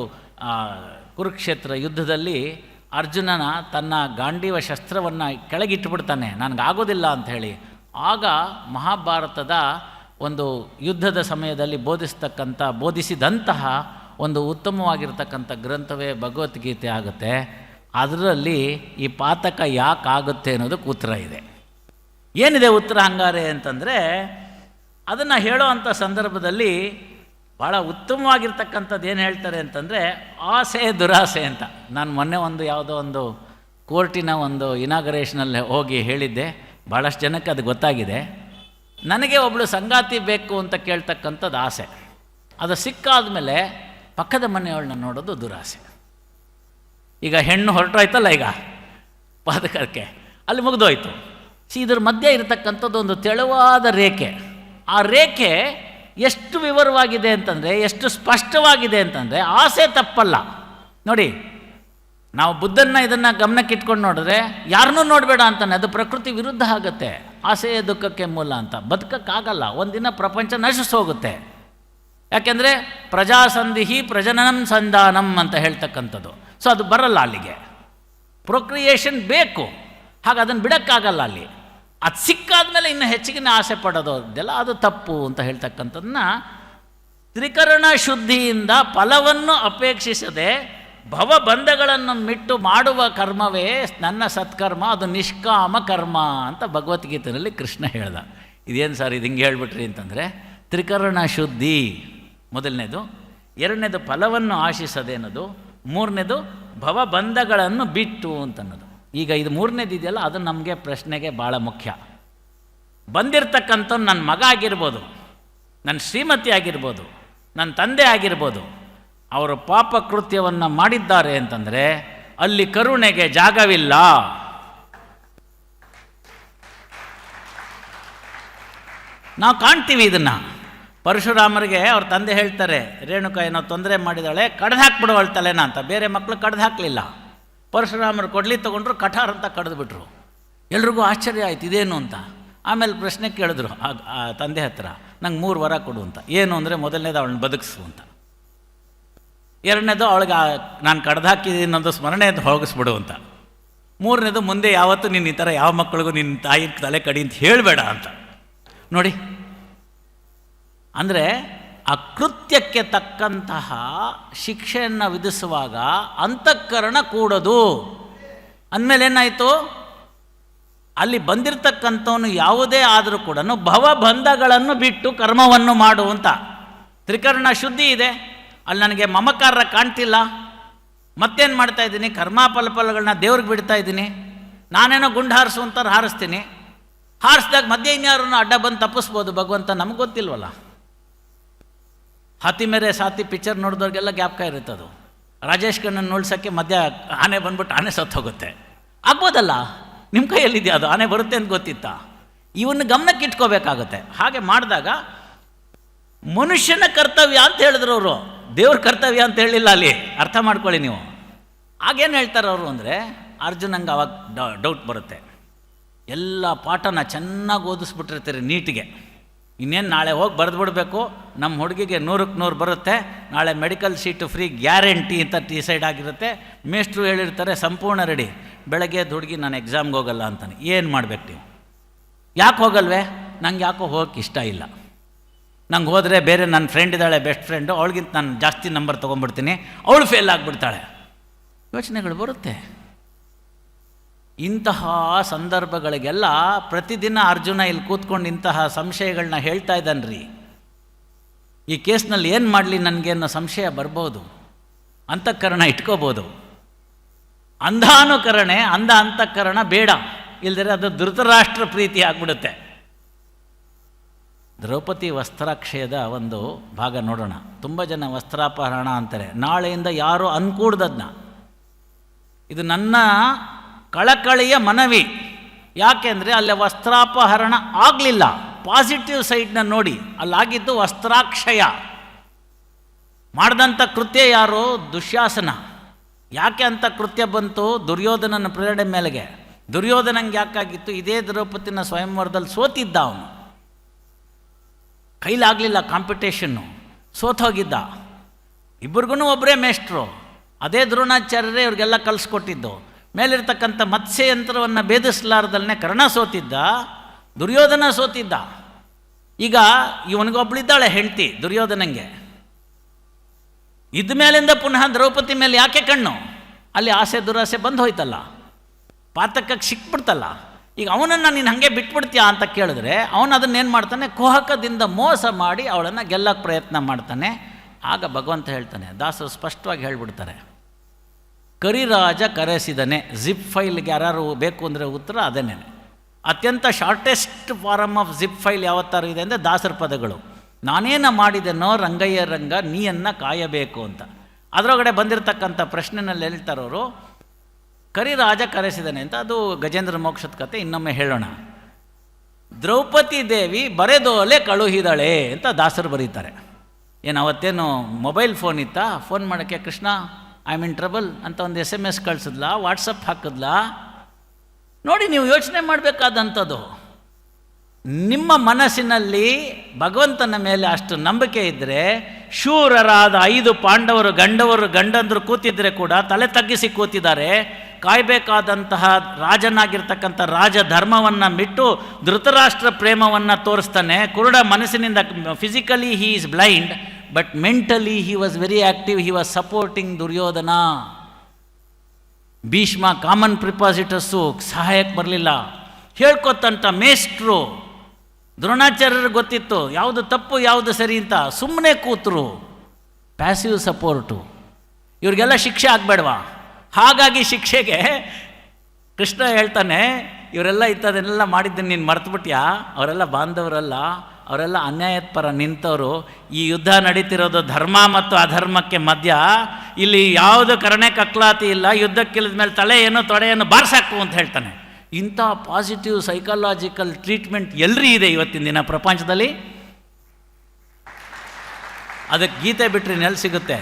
ಕುರುಕ್ಷೇತ್ರ ಯುದ್ಧದಲ್ಲಿ ಅರ್ಜುನನ ತನ್ನ ಗಾಂಡೀವ ಶಸ್ತ್ರವನ್ನು ಕೆಳಗಿಟ್ಟುಬಿಡ್ತಾನೆ, ನನಗಾಗೋದಿಲ್ಲ ಅಂಥೇಳಿ. ಆಗ ಮಹಾಭಾರತದ ಒಂದು ಯುದ್ಧದ ಸಮಯದಲ್ಲಿ ಬೋಧಿಸಿದಂತಹ ಒಂದು ಉತ್ತಮವಾಗಿರ್ತಕ್ಕಂಥ ಗ್ರಂಥವೇ ಭಗವದ್ಗೀತೆ ಆಗುತ್ತೆ. ಅದರಲ್ಲಿ ಈ ಪಾತಕ ಯಾಕಾಗುತ್ತೆ ಅನ್ನೋದಕ್ಕೆ ಉತ್ತರ ಇದೆ. ಏನಿದೆ ಉತ್ತರ ಹಂಗಾರೆ ಅಂತಂದರೆ, ಅದನ್ನು ಹೇಳೋ ಅಂಥ ಸಂದರ್ಭದಲ್ಲಿ ಭಾಳ ಉತ್ತಮವಾಗಿರ್ತಕ್ಕಂಥದ್ದು ಏನು ಹೇಳ್ತಾರೆ ಅಂತಂದರೆ, ಆಸೆ ದುರಾಸೆ ಅಂತ. ನಾನು ಮೊನ್ನೆ ಯಾವುದೋ ಒಂದು ಕೋರ್ಟಿನ ಒಂದು ಇನಾಗರೇಷನಲ್ಲಿ ಹೋಗಿ ಹೇಳಿದ್ದೆ, ಭಾಳಷ್ಟು ಜನಕ್ಕೆ ಅದು ಗೊತ್ತಾಗಿದೆ. ನನಗೆ ಒಬ್ಬಳು ಸಂಗಾತಿ ಬೇಕು ಅಂತ ಕೇಳ್ತಕ್ಕಂಥದ್ದು ಆಸೆ, ಅದು ಸಿಕ್ಕಾದ ಮೇಲೆ ಪಕ್ಕದ ಮನೆಯವಳನ್ನ ನೋಡೋದು ದುರಾಸೆ. ಈಗ ಹೆಣ್ಣು ಹೊರಟೋಯ್ತಲ್ಲ, ಈಗ ಪಾದಕಕ್ಕೆ ಅಲ್ಲಿ ಮುಗಿದೋಯ್ತು. ಇದ್ರ ಮಧ್ಯೆ ಇರತಕ್ಕಂಥದ್ದು ಒಂದು ತೆಳುವಾದ ರೇಖೆ. ಆ ರೇಖೆ ಎಷ್ಟು ವಿವರವಾಗಿದೆ ಅಂತಂದರೆ, ಎಷ್ಟು ಸ್ಪಷ್ಟವಾಗಿದೆ ಅಂತಂದರೆ, ಆಸೆ ತಪ್ಪಲ್ಲ. ನೋಡಿ, ನಾವು ಬುದ್ಧನ್ನ ಇದನ್ನು ಗಮನಕ್ಕೆ ಇಟ್ಕೊಂಡು ನೋಡಿದ್ರೆ ಯಾರನ್ನೂ ನೋಡಬೇಡ ಅಂತಾನೆ, ಅದು ಪ್ರಕೃತಿ ವಿರುದ್ಧ ಆಗುತ್ತೆ. ಆಸೆಯೇ ದುಃಖಕ್ಕೆ ಮೂಲ ಅಂತ. ಬದುಕಕ್ಕಾಗಲ್ಲ, ಒಂದಿನ ಪ್ರಪಂಚ ನಶಿಸೋಗುತ್ತೆ. ಯಾಕೆಂದರೆ ಪ್ರಜಾಸಂಧಿಹಿ ಪ್ರಜನನಂ ಸಂಧಾನಂ ಅಂತ ಹೇಳ್ತಕ್ಕಂಥದ್ದು. ಸೊ ಅದು ಬರಲ್ಲ ಅಲ್ಲಿಗೆ, ಪ್ರೊಕ್ರಿಯೇಷನ್ ಬೇಕು, ಹಾಗೆ ಅದನ್ನು ಬಿಡೋಕ್ಕಾಗಲ್ಲ ಅಲ್ಲಿ. ಅದು ಸಿಕ್ಕಾದ ಮೇಲೆ ಇನ್ನು ಹೆಚ್ಚಿಗೆ ಆಸೆ ಪಡೋದು ಅದೆಲ್ಲ ಅದು ತಪ್ಪು ಅಂತ ಹೇಳ್ತಕ್ಕಂಥದ್ದನ್ನ ತ್ರಿಕರಣ ಶುದ್ಧಿಯಿಂದ ಫಲವನ್ನು ಅಪೇಕ್ಷಿಸದೆ ಭವಬಂಧಗಳನ್ನು ಮಿಟ್ಟು ಮಾಡುವ ಕರ್ಮವೇ ನನ್ನ ಸತ್ಕರ್ಮ, ಅದು ನಿಷ್ಕಾಮ ಕರ್ಮ ಅಂತ ಭಗವದ್ಗೀತೆಯಲ್ಲಿ ಕೃಷ್ಣ ಹೇಳ್ದ. ಇದೇನು ಸರ್ ಇದು ಹಿಂಗೆ ಹೇಳ್ಬಿಟ್ರಿ ಅಂತಂದರೆ, ತ್ರಿಕರಣ ಶುದ್ಧಿ ಮೊದಲನೇದು, ಎರಡನೇದು ಫಲವನ್ನು ಆಶಿಸದೆ ಅನ್ನೋದು, ಮೂರನೇದು ಭವಬಂಧಗಳನ್ನು ಬಿಟ್ಟು ಅಂತನ್ನೋದು. ಈಗ ಇದು ಮೂರನೇದು ಇದೆಯಲ್ಲ, ಅದು ನಮಗೆ ಪ್ರಶ್ನೆಗೆ ಭಾಳ ಮುಖ್ಯ. ಬಂದಿರತಕ್ಕಂಥ ನನ್ನ ಮಗ ಆಗಿರ್ಬೋದು, ನನ್ನ ಶ್ರೀಮತಿ ಆಗಿರ್ಬೋದು, ನನ್ನ ತಂದೆ ಆಗಿರ್ಬೋದು, ಅವರು ಪಾಪ ಕೃತ್ಯವನ್ನು ಮಾಡಿದ್ದಾರೆ ಅಂತಂದರೆ ಅಲ್ಲಿ ಕರುಣೆಗೆ ಜಾಗವಿಲ್ಲ. ನಾವು ಕಾಣ್ತೀವಿ ಇದನ್ನು. ಪರಶುರಾಮರಿಗೆ ಅವ್ರ ತಂದೆ ಹೇಳ್ತಾರೆ, ರೇಣುಕ ಏನೋ ತೊಂದರೆ ಮಾಡಿದಾಳೆ, ಕಡ್ದು ಹಾಕ್ಬಿಡು ಅವಳ ತಲೆನ ಅಂತ. ಬೇರೆ ಮಕ್ಕಳು ಕಡ್ದು ಹಾಕಲಿಲ್ಲ. ಪರಶುರಾಮರು ಕೊಡ್ಲಿ ತೊಗೊಂಡ್ರು, ಕಠಾರ್ ಅಂತ ಕಡ್ದುಬಿಟ್ರು. ಎಲ್ರಿಗೂ ಆಶ್ಚರ್ಯ ಆಯ್ತು ಇದೇನು ಅಂತ. ಆಮೇಲೆ ಪ್ರಶ್ನೆ ಕೇಳಿದ್ರು ಆ ತಂದೆ ಹತ್ರ, ನಂಗೆ 3 ವರ ಕೊಡು ಅಂತ. ಏನು ಅಂದರೆ, ಮೊದಲನೇದು ಅವಳನ್ನ ಬದುಕಿಸು ಅಂತ, ಎರಡನೇದು ಅವಳಿಗೆ ನಾನು ಕಡ್ದು ಹಾಕಿದ್ದೀನಿ ಅನ್ನೋದು ಸ್ಮರಣೆ ಅಂತ ಹೋಗಿಸ್ಬಿಡು ಅಂತ, ಮೂರನೇದು ಮುಂದೆ ಯಾವತ್ತೂ ನೀನು ಈ ಥರ ಯಾವ ಮಕ್ಕಳಿಗೂ ನಿನ್ನ ತಾಯಿ ತಲೆ ಕಡಿ ಅಂತ ಹೇಳಬೇಡ ಅಂತ. ನೋಡಿ, ಅಂದರೆ ಆ ಕೃತ್ಯಕ್ಕೆ ತಕ್ಕಂತಹ ಶಿಕ್ಷೆಯನ್ನು ವಿಧಿಸುವಾಗ ಅಂತಃಕರಣ ಕೂಡದು ಅಂದಮೇಲೆ ಏನಾಯಿತು, ಅಲ್ಲಿ ಬಂದಿರತಕ್ಕಂಥವನು ಯಾವುದೇ ಆದರೂ ಕೂಡ ಭವಬಂಧಗಳನ್ನು ಬಿಟ್ಟು ಕರ್ಮವನ್ನು ಮಾಡು ಅಂತ. ತ್ರಿಕರಣ ಶುದ್ಧಿ ಇದೆ, ಅಲ್ಲಿ ನನಗೆ ಮಮಕಾರ ಕಾಣ್ತಿಲ್ಲ, ಮತ್ತೇನು ಮಾಡ್ತಾ ಇದ್ದೀನಿ, ಕರ್ಮಾಫಲಗಳನ್ನ ದೇವ್ರಿಗೆ ಬಿಡ್ತಾ ಇದ್ದೀನಿ. ನಾನೇನೋ ಗುಂಡು ಹಾರಿಸು ಅಂತಾರೆ ಹಾರಿಸ್ತೀನಿ, ಹಾರಿಸಿದಾಗ ಮಧ್ಯೆ ಇನ್ಯಾರನ್ನು ಅಡ್ಡ ಬಂದು ತಪ್ಪಿಸ್ಬೋದು ಭಗವಂತ, ನಮಗೆ ಗೊತ್ತಿಲ್ವಲ್ಲ. ಹಾತಿ ಮೇರೆ ಸಾತಿ ಪಿಕ್ಚರ್ ನೋಡಿದವ್ರಿಗೆಲ್ಲ ಜ್ಞಾಪಕ ಇರುತ್ತದು. ರಾಜೇಶ್ ಖನ್ನನ್ನು ಉಳ್ಸೋಕ್ಕೆ ಮಧ್ಯ ಆನೆ ಬಂದ್ಬಿಟ್ಟು ಆನೆ ಸತ್ತು ಹೋಗುತ್ತೆ. ಆಗ್ಬೋದಲ್ಲ, ನಿಮ್ಮ ಕೈಯಲ್ಲಿದೆಯಾ ಅದು, ಆನೆ ಬರುತ್ತೆ ಅಂತ ಗೊತ್ತಿತ್ತಾ? ಇವನ್ನು ಗಮನಕ್ಕೆ ಇಟ್ಕೋಬೇಕಾಗುತ್ತೆ. ಹಾಗೆ ಮಾಡಿದಾಗ ಮನುಷ್ಯನ ಕರ್ತವ್ಯ ಅಂತ ಹೇಳಿದ್ರು ಅವರು, ದೇವ್ರ ಕರ್ತವ್ಯ ಅಂತ ಹೇಳಿಲ್ಲ ಅಲ್ಲಿ, ಅರ್ಥ ಮಾಡ್ಕೊಳ್ಳಿ ನೀವು. ಆಗೇನು ಹೇಳ್ತಾರೆ ಅವರು ಅಂದರೆ, ಅರ್ಜುನಂಗೆ ಅವಾಗ ಡೌಟ್ ಬರುತ್ತೆ. ಎಲ್ಲ ಪಾಠನ ಚೆನ್ನಾಗಿ ಓದಿಸ್ಬಿಟ್ಟಿರ್ತೀರಿ ನೀಟಿಗೆ, ಇನ್ನೇನು ನಾಳೆ ಹೋಗಿ ಬರೆದ್ಬಿಡ್ಬೇಕು, ನಮ್ಮ ಹುಡುಗಿಗೆ 100ಕ್ಕೆ 100 ಬರುತ್ತೆ, ನಾಳೆ ಮೆಡಿಕಲ್ ಸೀಟು ಫ್ರೀ ಗ್ಯಾರಂಟಿ ಅಂತ ಡಿಸೈಡ್ ಆಗಿರುತ್ತೆ. ಮೇಷ್ಟ್ರು ಹೇಳಿರ್ತಾರೆ ಸಂಪೂರ್ಣ ರೆಡಿ, ಬೆಳಗ್ಗೆ ಹುಡುಗಿ ನಾನು ಎಕ್ಸಾಮ್ಗೆ ಹೋಗಲ್ಲ ಅಂತಾನೆ. ಏನು ಮಾಡ್ಬೇಕು ನೀವು? ಯಾಕೆ ಹೋಗಲ್ವೇ? ನಂಗೆ ಯಾಕೋ ಹೋಗಕ್ಕೆ ಇಷ್ಟ ಇಲ್ಲ, ನಂಗೆ ಹೋದರೆ ಬೇರೆ ನನ್ನ ಫ್ರೆಂಡ್ ಇದ್ದಾಳೆ ಬೆಸ್ಟ್ ಫ್ರೆಂಡು, ಅವಳಿಗಿಂತ ನಾನು ಜಾಸ್ತಿ ನಂಬರ್ ತೊಗೊಂಡ್ಬಿಡ್ತೀನಿ, ಅವಳು ಫೇಲ್ ಆಗಿಬಿಡ್ತಾಳೆ. ಯೋಚನೆಗಳು ಬರುತ್ತೆ. ಇಂತಹ ಸಂದರ್ಭಗಳಿಗೆಲ್ಲ ಪ್ರತಿದಿನ ಅರ್ಜುನ ಇಲ್ಲಿ ಕೂತ್ಕೊಂಡು ಇಂತಹ ಸಂಶಯಗಳನ್ನ ಹೇಳ್ತಾ ಇದ್ದಾನ್ರಿ. ಈ ಕೇಸ್ನಲ್ಲಿ ಏನು ಮಾಡಲಿ ನನಗೆ ಅನ್ನೋ ಸಂಶಯ ಬರ್ಬೋದು, ಅಂತಃಕರಣ ಇಟ್ಕೋಬೋದು. ಅಂಧಾನುಕರಣೆ ಅಂತಃಕರಣ ಬೇಡ, ಇಲ್ದರೆ ಅದು ಧೃತರಾಷ್ಟ್ರ ಪ್ರೀತಿ ಆಗ್ಬಿಡುತ್ತೆ. ದ್ರೌಪದಿ ವಸ್ತ್ರಾಕ್ಷಯದ ಒಂದು ಭಾಗ ನೋಡೋಣ. ತುಂಬ ಜನ ವಸ್ತ್ರಾಪಹರಣ ಅಂತಾರೆ, ನಾಳೆಯಿಂದ ಯಾರು ಅನ್ಕೂಡ್ದದ್ನ. ಇದು ನನ್ನ ಕಳಕಳಿಯ ಮನವಿ. ಯಾಕೆಂದರೆ ಅಲ್ಲಿ ವಸ್ತ್ರಾಪಹರಣ ಆಗಲಿಲ್ಲ, ಪಾಸಿಟಿವ್ ಸೈಡ್ನ ನೋಡಿ, ಅಲ್ಲಾಗಿದ್ದು ವಸ್ತ್ರಾಕ್ಷಯ. ಮಾಡಿದಂಥ ಕೃತ್ಯ ಯಾರು? ದುಶ್ಯಾಸನ. ಯಾಕೆ ಅಂತ ಕೃತ್ಯ ಬಂತು? ದುರ್ಯೋಧನನ ಪ್ರೇರಣೆ ಮೇಲೆಗೆ. ದುರ್ಯೋಧನಂಗೆ ಯಾಕಾಗಿತ್ತು? ಇದೇ ದ್ರೌಪದಿನ ಸ್ವಯಂವರದಲ್ಲಿ ಸೋತಿದ್ದ ಅವನು, ಕೈಲಾಗಲಿಲ್ಲ ಕಾಂಪಿಟೇಷನ್ನು, ಸೋತೋಗಿದ್ದ. ಇಬ್ಬರಿಗೂ ಒಬ್ಬರೇ ಮೇಷ್ಟ್ರು, ಅದೇ ದ್ರೋಣಾಚಾರ್ಯರೇ ಇವ್ರಿಗೆಲ್ಲ ಕಲಿಸ್ಕೊಟ್ಟಿದ್ದು. ಮೇಲಿರ್ತಕ್ಕಂಥ ಮತ್ಸ್ಯಯಂತ್ರವನ್ನು ಭೇದಿಸಲಾರ್ದಲ್ಲೇ ಕರ್ಣ ಸೋತಿದ್ದ, ದುರ್ಯೋಧನ ಸೋತಿದ್ದ. ಈಗ ಇವನಿಗೊಬ್ಬಳಿದ್ದಾಳೆ ಹೆಂಡತಿ ದುರ್ಯೋಧನಂಗೆ. ಇದ್ದ ಮೇಲಿಂದ ಪುನಃ ದ್ರೌಪದಿ ಮೇಲೆ ಯಾಕೆ ಕಣ್ಣು? ಅಲ್ಲಿ ಆಸೆ ದುರಾಸೆ ಬಂದು ಹೋಯ್ತಲ್ಲ, ಪಾತಕಕ್ಕೆ ಸಿಕ್ಬಿಡ್ತಲ್ಲ. ಈಗ ಅವನನ್ನು ನೀನು ಹಾಗೆ ಬಿಟ್ಬಿಡ್ತೀಯಾ ಅಂತ ಕೇಳಿದ್ರೆ ಅವನು ಅದನ್ನೇನು ಮಾಡ್ತಾನೆ? ಕುಹಕದಿಂದ ಮೋಸ ಮಾಡಿ ಅವಳನ್ನು ಗೆಲ್ಲಕ್ಕೆ ಪ್ರಯತ್ನ ಮಾಡ್ತಾನೆ. ಆಗ ಭಗವಂತ ಹೇಳ್ತಾನೆ, ದಾಸರು ಸ್ಪಷ್ಟವಾಗಿ ಹೇಳ್ಬಿಡ್ತಾರೆ, ಕರಿರಾಜ ಕರೆಸಿದನೆ. ಜಿಪ್ ಫೈಲ್ಗೆ ಯಾರು ಬೇಕು ಅಂದರೆ ಉತ್ತರ ಅದೇನೇ. ಅತ್ಯಂತ shortest form of zip file ಯಾವತ್ತಾರು ಇದೆ ಅಂದರೆ ದಾಸರ ಪದಗಳು. ನಾನೇನು ಮಾಡಿದೆನೋ ರಂಗಯ್ಯ ರಂಗ ನೀಯನ್ನು ಕಾಯಬೇಕು ಅಂತ. ಅದರೊಳಗಡೆ ಬಂದಿರತಕ್ಕಂಥ ಪ್ರಶ್ನೆನಲ್ಲಿ ಹೇಳ್ತಾರವರು, ಕರಿರಾಜ ಕರೆಸಿದನೆ ಅಂತ. ಅದು ಗಜೇಂದ್ರ ಮೋಕ್ಷದ ಕತೆ. ಇನ್ನೊಮ್ಮೆ ಹೇಳೋಣ. ದ್ರೌಪದಿ ದೇವಿ ಬರೆದೋಲೆ ಕಳುಹಿದಳೆ ಅಂತ ದಾಸರು ಬರೀತಾರೆ. ಏನು ಅವತ್ತೇನು ಮೊಬೈಲ್ ಫೋನ್ ಇತ್ತಾ? ಫೋನ್ ಮಾಡೋಕ್ಕೆ Krishna I am in trouble ಅಂತ ಒಂದು SMS ಕಳಿಸಿದ್ಲಾ? ವಾಟ್ಸಪ್ ಹಾಕಿದ್ಲಾ? ನೋಡಿ, ನೀವು ಯೋಚನೆ ಮಾಡಬೇಕಾದಂಥದ್ದು. ನಿಮ್ಮ ಮನಸ್ಸಿನಲ್ಲಿ ಭಗವಂತನ ಮೇಲೆ ಅಷ್ಟು ನಂಬಿಕೆ ಇದ್ದರೆ, ಶೂರರಾದ 5 ಪಾಂಡವರು ಗಂಡಂದರು ಕೂತಿದ್ರೆ ಕೂಡ ತಲೆ ತಗ್ಗಿಸಿ ಕೂತಿದ್ದಾರೆ. ಕಾಯಬೇಕಾದಂತಹ ರಾಜನಾಗಿರ್ತಕ್ಕಂಥ ರಾಜಧರ್ಮವನ್ನು ಬಿಟ್ಟು ಧೃತರಾಷ್ಟ್ರ ಪ್ರೇಮವನ್ನು ತೋರಿಸ್ತಾನೆ. ಕುರುಡ ಮನಸ್ಸಿನಿಂದ, physically he is blind but mentally he was very active, he was supporting Duryodhana. Bhishma ಕಾಮನ್ ಪ್ರಿಪಾಸಿಟಸ್ಸು ಸಹಾಯಕ್ಕೆ ಬರಲಿಲ್ಲ. ಹೇಳ್ಕೊತಂತ ಮೇಷ್ಟ್ರು ದ್ರೋಣಾಚಾರ್ಯರು ಗೊತ್ತಿತ್ತು ಯಾವುದು ತಪ್ಪು ಯಾವುದು ಸರಿ ಅಂತ, ಸುಮ್ಮನೆ ಕೂತರು. Passive support. ಇವ್ರಿಗೆಲ್ಲ ಶಿಕ್ಷೆ ಆಗಬೇಡವಾ? ಹಾಗಾಗಿ ಶಿಕ್ಷೆಗೆ ಕೃಷ್ಣ ಹೇಳ್ತಾನೆ, ಇವರೆಲ್ಲ ಇಂಥದನ್ನೆಲ್ಲ ಮಾಡಿದ್ದನ್ನು ನೀನು ಮರ್ತುಬಿಟ್ಯಾ? ಅವರೆಲ್ಲ ಬಾಂಧವರಲ್ಲ, ಅವರೆಲ್ಲ ಅನ್ಯಾಯದ ಪರ ನಿಂತವರು. ಈ ಯುದ್ಧ ನಡೀತಿರೋದು ಧರ್ಮ ಮತ್ತು ಅಧರ್ಮಕ್ಕೆ ಮಧ್ಯ. ಇಲ್ಲಿ ಯಾವುದು ಕರುಣೆ ಕಕ್ಲಾತಿ ಇಲ್ಲ. ಯುದ್ಧಕ್ಕಿಳಿದ ಮೇಲೆ ತಲೆ ಏನು ತೊಡೆಯನ್ನು ಬಾರ್ಸಾಕು ಅಂತ ಹೇಳ್ತಾನೆ. ಇಂಥ ಪಾಸಿಟಿವ್ ಸೈಕಾಲಜಿಕಲ್ ಟ್ರೀಟ್ಮೆಂಟ್ ಎಲ್ಲರೂ ಇದೆ ಇವತ್ತಿನ ದಿನ ಪ್ರಪಂಚದಲ್ಲಿ. ಅದಕ್ಕೆ ಗೀತೆ ಬಿಟ್ಟರೆ ನೆಲೆ ಸಿಗುತ್ತೆ.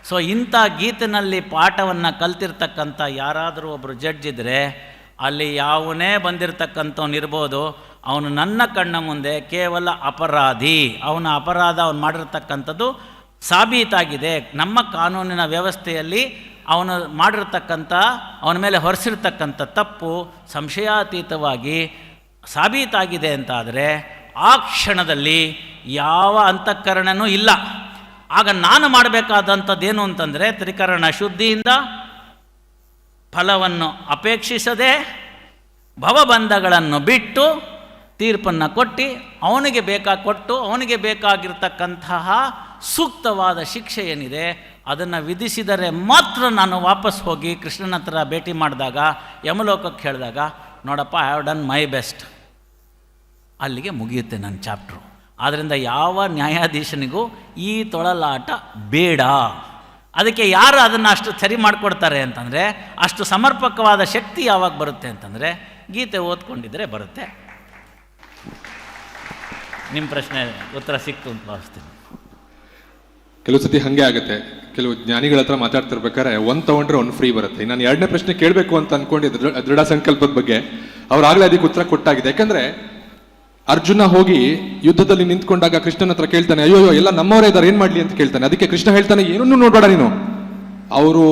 ಸೊ ಇಂಥ ಗೀತೆನಲ್ಲಿ ಪಾಠವನ್ನು ಕಲ್ತಿರ್ತಕ್ಕಂಥ ಯಾರಾದರೂ ಒಬ್ಬರು ಜಡ್ಜ್ ಇದ್ದರೆ, ಅಲ್ಲಿ ಯಾವನೇ ಬಂದಿರತಕ್ಕಂಥವನಿರ್ಬೋದು, ಅವನು ನನ್ನ ಕಣ್ಣ ಮುಂದೆ ಕೇವಲ ಅಪರಾಧಿ. ಅವನ ಅಪರಾಧ ಅವನು ಮಾಡಿರ್ತಕ್ಕಂಥದ್ದು ಸಾಬೀತಾಗಿದೆ. ನಮ್ಮ ಕಾನೂನಿನ ವ್ಯವಸ್ಥೆಯಲ್ಲಿ ಅವನು ಮಾಡಿರ್ತಕ್ಕಂಥ, ಅವನ ಮೇಲೆ ಹೊರಿಸಿರ್ತಕ್ಕಂಥ ತಪ್ಪು ಸಂಶಯಾತೀತವಾಗಿ ಸಾಬೀತಾಗಿದೆ ಅಂತಾದರೆ ಆ ಕ್ಷಣದಲ್ಲಿ ಯಾವ ಅಂತಃಕರಣನೂ ಇಲ್ಲ. ಆಗ ನಾನು ಮಾಡಬೇಕಾದಂಥದ್ದೇನು ಅಂತಂದರೆ, ತ್ರಿಕರಣ ಶುದ್ಧಿಯಿಂದ ಫಲವನ್ನು ಅಪೇಕ್ಷಿಸದೆ ಭವಬಂಧಗಳನ್ನು ಬಿಟ್ಟು ತೀರ್ಪನ್ನು ಕೊಟ್ಟು ಅವನಿಗೆ ಬೇಕಾಗಿರ್ತಕ್ಕಂತಹ ಸೂಕ್ತವಾದ ಶಿಕ್ಷೆ ಏನಿದೆ ಅದನ್ನು ವಿಧಿಸಿದರೆ ಮಾತ್ರ ನಾನು ವಾಪಸ್ ಹೋಗಿ ಕೃಷ್ಣನ ಹತ್ರ ಭೇಟಿ ಮಾಡಿದಾಗ, ಯಮಲೋಕಕ್ಕೆ ಹೇಳಿದಾಗ, ನೋಡಪ್ಪ I have done my best, ಅಲ್ಲಿಗೆ ಮುಗಿಯುತ್ತೆ ನನ್ನ ಚಾಪ್ಟ್ರು. ಆದ್ದರಿಂದ ಯಾವ ನ್ಯಾಯಾಧೀಶನಿಗೂ ಈ ತೊಳಲಾಟ ಬೇಡ. ಅದಕ್ಕೆ ಯಾರು ಅದನ್ನು ಅಷ್ಟು ಸರಿ ಮಾಡಿಕೊಡ್ತಾರೆ ಅಂತಂದರೆ, ಅಷ್ಟು ಸಮರ್ಪಕವಾದ ಶಕ್ತಿ ಯಾವಾಗ ಬರುತ್ತೆ ಅಂತಂದರೆ, ಗೀತೆ ಓದ್ಕೊಂಡಿದ್ರೆ ಬರುತ್ತೆ. ನಿಮ್ಮ ಪ್ರಶ್ನೆ ಉತ್ತರ ಸಿಕ್ತು ಅಂತ ಭಾವಿಸ್ತೀನಿ. ಕೆಲವು ಸತಿ ಹಾಗೆ ಆಗುತ್ತೆ. ಕೆಲವು ಜ್ಞಾನಿಗಳ ಹತ್ರ ಮಾತಾಡ್ತಿರ್ಬೇಕಾದ್ರೆ ಒಂದು ತಗೊಂಡ್ರೆ ಒಂದು ಫ್ರೀ ಬರುತ್ತೆ. ನಾನು ಎರಡನೇ ಪ್ರಶ್ನೆ ಕೇಳಬೇಕು ಅಂತ ಅನ್ಕೊಂಡಿದ್ದೆ ದೃಢ ಸಂಕಲ್ಪದ ಬಗ್ಗೆ. ಅವ್ರಾಗಲೇ ಅದಕ್ಕೆ ಉತ್ತರ ಕೊಟ್ಟಾಗಿದೆ. ಯಾಕಂದ್ರೆ ಅರ್ಜುನ ಹೋಗಿ ಯುದ್ಧದಲ್ಲಿ ನಿಂತ್ಕೊಂಡಾಗ ಕೃಷ್ಣನ ಹತ್ರ ಕೇಳ್ತಾನೆ, ಅಯ್ಯೋ ಎಲ್ಲ ನಮ್ಮವರೇ ಇದ್ದಾರೆ, ಏನ್ ಮಾಡ್ಲಿ ಅಂತ ಕೇಳ್ತಾನೆ. ಅದಕ್ಕೆ ಕೃಷ್ಣ ಹೇಳ್ತಾನೆ, ಏನನ್ನೂ ನೋಡ್ಬೇಡ ನೀನು, ಅವರು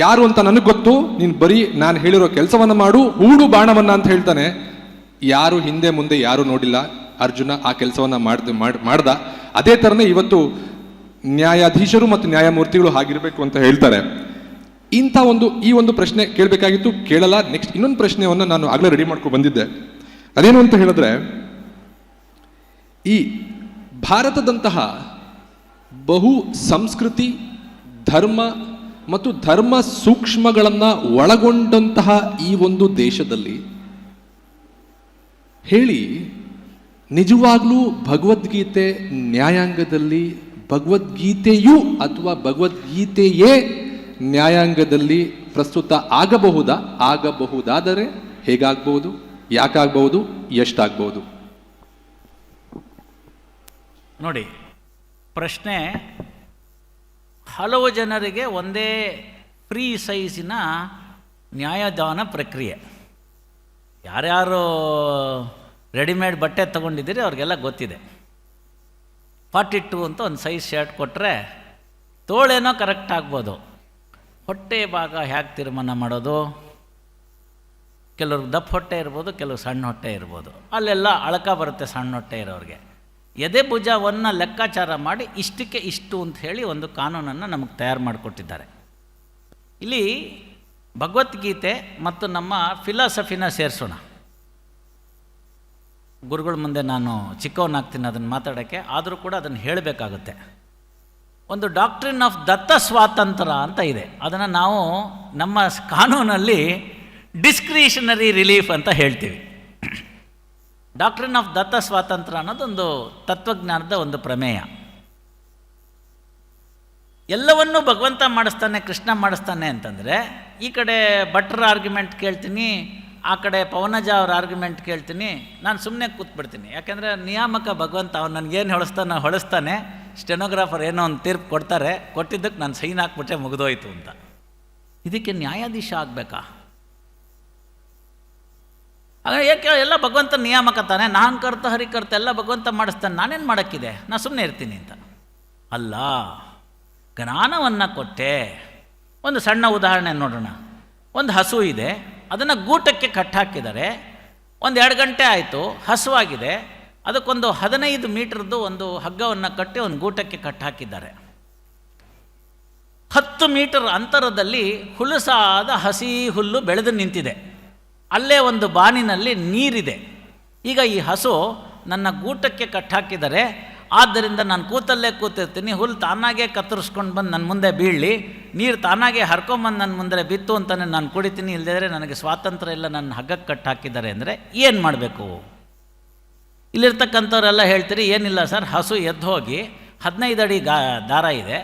ಯಾರು ಅಂತ ನನಗೆ ಗೊತ್ತು, ನೀನು ಬರೀ ನಾನು ಹೇಳಿರೋ ಕೆಲಸವನ್ನ ಮಾಡು, ಹೂಡು ಬಾಣವನ್ನ ಅಂತ ಹೇಳ್ತಾನೆ. ಯಾರು ಹಿಂದೆ ಮುಂದೆ ಯಾರು ನೋಡಿಲ್ಲ, ಅರ್ಜುನ ಆ ಕೆಲಸವನ್ನ ಮಾಡ್ದ. ಅದೇ ತರನೇ ಇವತ್ತು ನ್ಯಾಯಾಧೀಶರು ಮತ್ತು ನ್ಯಾಯಮೂರ್ತಿಗಳು ಹಾಗಿರ್ಬೇಕು ಅಂತ ಹೇಳ್ತಾರೆ. ಈ ಒಂದು ಪ್ರಶ್ನೆ ಕೇಳಬೇಕಾಗಿತ್ತು, ಕೇಳಲ್ಲ. ನೆಕ್ಸ್ಟ್ ಇನ್ನೊಂದು ಪ್ರಶ್ನೆಯನ್ನ ನಾನು ಆಗ್ಲೇ ರೆಡಿ ಮಾಡ್ಕೊಂಡು ಬಂದಿದ್ದೆ. ಅದೇನು ಅಂತ ಹೇಳಿದ್ರೆ, ಈ ಭಾರತದಂತಹ ಬಹು ಸಂಸ್ಕೃತಿ, ಧರ್ಮ ಮತ್ತು ಧರ್ಮ ಸೂಕ್ಷ್ಮಗಳನ್ನ ಒಳಗೊಂಡಂತಹ ಈ ಒಂದು ದೇಶದಲ್ಲಿ ಹೇಳಿ, ನಿಜವಾಗ್ಲೂ ಭಗವದ್ಗೀತೆ ನ್ಯಾಯಾಂಗದಲ್ಲಿ, ಭಗವದ್ಗೀತೆಯು ಅಥವಾ ಭಗವದ್ಗೀತೆಯೇ ನ್ಯಾಯಾಂಗದಲ್ಲಿ ಪ್ರಸ್ತುತ ಆಗಬಹುದಾದರೆ ಹೇಗಾಗಬಹುದು, ಯಾಕಾಗಬಹುದು, ಎಷ್ಟಾಗಬಹುದು? ನೋಡಿ, ಪ್ರಶ್ನೆ ಹಲವು ಜನರಿಗೆ ಒಂದೇ ಫ್ರೀ ಸೈಜಿನ ನ್ಯಾಯದಾನ ಪ್ರಕ್ರಿಯೆ. ಯಾರ್ಯಾರು ರೆಡಿಮೇಡ್ ಬಟ್ಟೆ ತೊಗೊಂಡಿದ್ದೀರಿ ಅವ್ರಿಗೆಲ್ಲ ಗೊತ್ತಿದೆ. 42 ಅಂತ ಒಂದು ಸೈಜ್ ಶರ್ಟ್ ಕೊಟ್ಟರೆ ತೋಳೇನೋ ಕರೆಕ್ಟ್ ಆಗ್ಬೋದು, ಹೊಟ್ಟೆ ಭಾಗ ಹೇಗೆ ತೀರ್ಮಾನ ಮಾಡೋದು? ಕೆಲವ್ರಿಗೆ ದಪ್ಪ ಹೊಟ್ಟೆ ಇರ್ಬೋದು, ಕೆಲವು ಸಣ್ಣ ಹೊಟ್ಟೆ ಇರ್ಬೋದು. ಅಲ್ಲೆಲ್ಲ ಅಳಕ ಬರುತ್ತೆ ಸಣ್ಣ ಹೊಟ್ಟೆ ಇರೋರಿಗೆ. ಎದೆ ಭುಜವನ್ನು ಲೆಕ್ಕಾಚಾರ ಮಾಡಿ ಇಷ್ಟಕ್ಕೆ ಇಷ್ಟು ಅಂತ ಹೇಳಿ ಒಂದು ಕಾನೂನನ್ನು ನಮಗೆ ತಯಾರು ಮಾಡಿಕೊಟ್ಟಿದ್ದಾರೆ. ಇಲ್ಲಿ ಭಗವದ್ಗೀತೆ ಮತ್ತು ನಮ್ಮ ಫಿಲಾಸಫಿನ ಸೇರಿಸೋಣ. ಗುರುಗಳ ಮುಂದೆ ನಾನು ಚಿಕ್ಕವನಾಗ್ತೀನಿ ಅದನ್ನು ಮಾತಾಡೋಕ್ಕೆ, ಆದರೂ ಕೂಡ ಅದನ್ನು ಹೇಳಬೇಕಾಗುತ್ತೆ. ಒಂದು ಡಾಕ್ಟ್ರಿನ್ ಆಫ್ ದತ್ತ ಸ್ವಾತಂತ್ರ್ಯ ಅಂತ ಇದೆ. ಅದನ್ನು ನಾವು ನಮ್ಮ ಕಾನೂನಲ್ಲಿ ಡಿಸ್ಕ್ರಿಷನರಿ ರಿಲೀಫ್ ಅಂತ ಹೇಳ್ತೀವಿ. ಡಾಕ್ಟ್ರಿನ್ ಆಫ್ ದತ್ತ ಸ್ವಾತಂತ್ರ್ಯ ಅನ್ನೋದೊಂದು ತತ್ವಜ್ಞಾನದ ಒಂದು ಪ್ರಮೇಯ. ಎಲ್ಲವನ್ನೂ ಭಗವಂತ ಮಾಡಿಸ್ತಾನೆ, ಕೃಷ್ಣ ಮಾಡಿಸ್ತಾನೆ ಅಂತಂದರೆ, ಈ ಕಡೆ ಭಟ್ರ ಆರ್ಗ್ಯುಮೆಂಟ್ ಕೇಳ್ತೀನಿ, ಆ ಕಡೆ ಪವನಜ ಅವ್ರ ಆರ್ಗ್ಯುಮೆಂಟ್ ಕೇಳ್ತೀನಿ, ನಾನು ಸುಮ್ಮನೆ ಕೂತ್ಬಿಡ್ತೀನಿ. ಯಾಕೆಂದರೆ ನಿಯಾಮಕ ಭಗವಂತ ಅವ್ನು ನನಗೇನು ಹೊಳಿಸ್ತಾನೆ, ಸ್ಟೆನೋಗ್ರಾಫರ್ ಏನೋ ಒಂದು ತೀರ್ಪು ಕೊಡ್ತಾರೆ, ಕೊಟ್ಟಿದ್ದಕ್ಕೆ ನಾನು ಸೈನ್ ಹಾಕ್ಬಿಟ್ಟೆ ಮುಗಿದೋಯ್ತು ಅಂತ. ಇದಕ್ಕೆ ನ್ಯಾಯಾಧೀಶ ಆಗಬೇಕಾ? ಹಾಗೆ ಏಕೆ ಎಲ್ಲ ಭಗವಂತ ನಿಯಾಮಕ ತಾನೆ, ನಾನು ಕರ್ತ ಹರಿಕರ್ತ ಎಲ್ಲ ಭಗವಂತ ಮಾಡಿಸ್ತಾನೆ, ನಾನೇನು ಮಾಡೋಕ್ಕಿದೆ, ನಾನು ಸುಮ್ಮನೆ ಇರ್ತೀನಿ ಅಂತ ಅಲ್ಲ. ಜ್ಞಾನವನ್ನು ಕೊಟ್ಟೆ. ಒಂದು ಸಣ್ಣ ಉದಾಹರಣೆ ನೋಡೋಣ. ಒಂದು ಹಸು ಇದೆ, ಅದನ್ನು ಗೂಟಕ್ಕೆ ಕಟ್ಟಾಕಿದ್ದಾರೆ. 1-2 ಗಂಟೆ ಆಯಿತು, ಹಸುವಾಗಿದೆ. ಅದಕ್ಕೊಂದು 15 ಮೀಟರ್ದು ಒಂದು ಹಗ್ಗವನ್ನು ಕಟ್ಟಿ ಒಂದು ಗೂಟಕ್ಕೆ ಕಟ್ಟಾಕಿದ್ದಾರೆ. 10 ಮೀಟರ್ ಅಂತರದಲ್ಲಿ ಹುಲಸಾದ ಹಸಿ ಹುಲ್ಲು ಬೆಳೆದು ನಿಂತಿದೆ. ಅಲ್ಲೇ ಒಂದು ಬಾನಿನಲ್ಲಿ ನೀರಿದೆ. ಈಗ ಈ ಹಸು ನನ್ನ ಗೂಟಕ್ಕೆ ಕಟ್ಟಾಕಿದರೆ, ಆದ್ದರಿಂದ ನಾನು ಕೂತಲ್ಲೇ ಕೂತಿರ್ತೀನಿ, ಹುಲ್ಲು ತಾನಾಗೇ ಕತ್ತರಿಸ್ಕೊಂಡು ಬಂದು ನನ್ನ ಮುಂದೆ ಬೀಳಲಿ, ನೀರು ತಾನಾಗೇ ಹರ್ಕೊಂಬಂದು ನನ್ನ ಮುಂದೆ ಬಿತ್ತು ಅಂತಾನೆ ನಾನು ಕುಡಿತೀನಿ, ಇಲ್ಲದಿದ್ದರೆ ನನಗೆ ಸ್ವಾತಂತ್ರ್ಯ ಇಲ್ಲ, ನನ್ನ ಹಗ್ಗಕ್ಕೆ ಕಟ್ಟಾಕಿದ್ದಾರೆ ಅಂದರೆ ಏನು ಮಾಡಬೇಕು? ಇಲ್ಲಿರ್ತಕ್ಕಂಥವರೆಲ್ಲ ಹೇಳ್ತೀರಿ, ಏನಿಲ್ಲ ಸರ್, ಹಸು ಎದ್ದು ಹೋಗಿ 15 ಅಡಿ ದಾರ ಇದೆ,